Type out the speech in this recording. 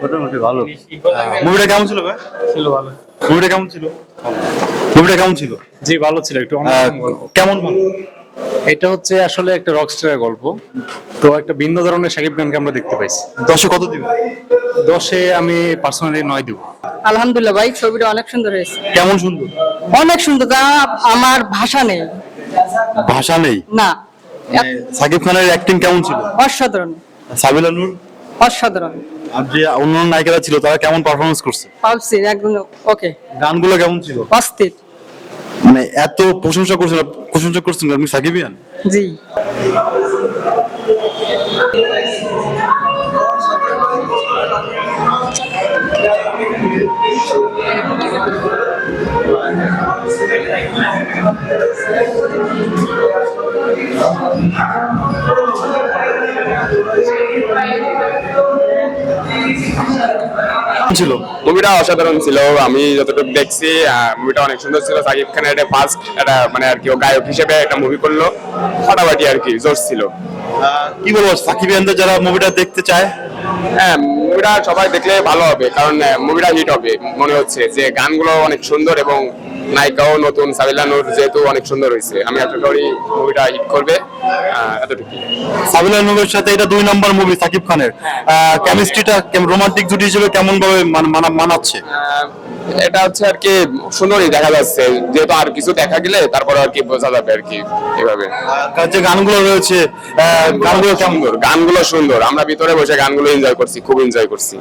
মোটামুটি ভালো। মুভিটা কেমন ছিল ভাই? ছিল ভালো। মুভিটা কেমন ছিল? মুভিটা কেমন ছিল? জি ভালো ছিল, একটু আহ, অন্যরকম গল্প। কেমন ভালো? এটা হচ্ছে আসলে একটা রকস্টারের গল্প, তো একটা ভিন্ন ধরনের শাকিব খানকে আমরা দেখতে পাইছি। 10-এ কত দিবে? 10-এ আমি পার্সোনালি 9 দিব। আলহামদুলিল্লাহ ভাই, ছবিটা অনেক সুন্দর হয়েছে, কেমন সুন্দর? অনেক সুন্দর। তা আমার ভাষা নেই, ভাষা নেই। না, মানে সাকিব খানের অ্যাক্টিং কেমন ছিল? অসাধারণ, সাবিলা নূর অসাধারণ। আর যে অন্যান্য নায়িকারা ছিল তারা কেমন পারফরমেন্স করছে? পালসি একদম ওকে, গানগুলো কেমন ছিল? অস্থির। মানে এত প্রশংসা করছেন আপনি সাকিবিয়ান? জি। ছিল মুভিটা অসাধারণ ছিল, আমি যতটুকু দেখছি মুভিটা অনেক সুন্দর ছিল। সাকিব খানের একটা ফার্স্ট একটা মানে আর কি ও গায়ক হিসেবে একটা মুভি করলো, ফাটাফাটি আর কি, জোশ ছিল। কি বলবো সাকিবিয়ানদের যারা মুভিটা দেখতে চায়? হ্যাঁ, মুভিটা সবাই দেখলে ভালো হবে, কারণ মুভিটা হিট হবে মনে হচ্ছে। যে গানগুলো অনেক সুন্দর এবং নায়িকাও নতুন, সাবিলা নূর যেহেতু অনেক সুন্দর হয়েছে, আমি আশা করি মুভিটা হিট করবে। এতটুকু। সাবিলা নূরের সাথে এটা 2 নম্বর মুভি সাকিব খানের। কেমিস্ট্রিটা রোমান্টিক জুটি হিসেবে কেমন ভাবে মানাচ্ছে? এটা হচ্ছে আর কি সুন্দরই দেখা যাচ্ছে, যেহেতু আর কিছু দেখা গেলে তারপরে আর কি বোঝা যাবে আর কি এভাবে। যে গানগুলো রয়েছে গানগুলো কেমন? গানগুলো সুন্দর, আমরা ভিতরে বসে গানগুলো এনজয় করছি, খুব এনজয় করছি।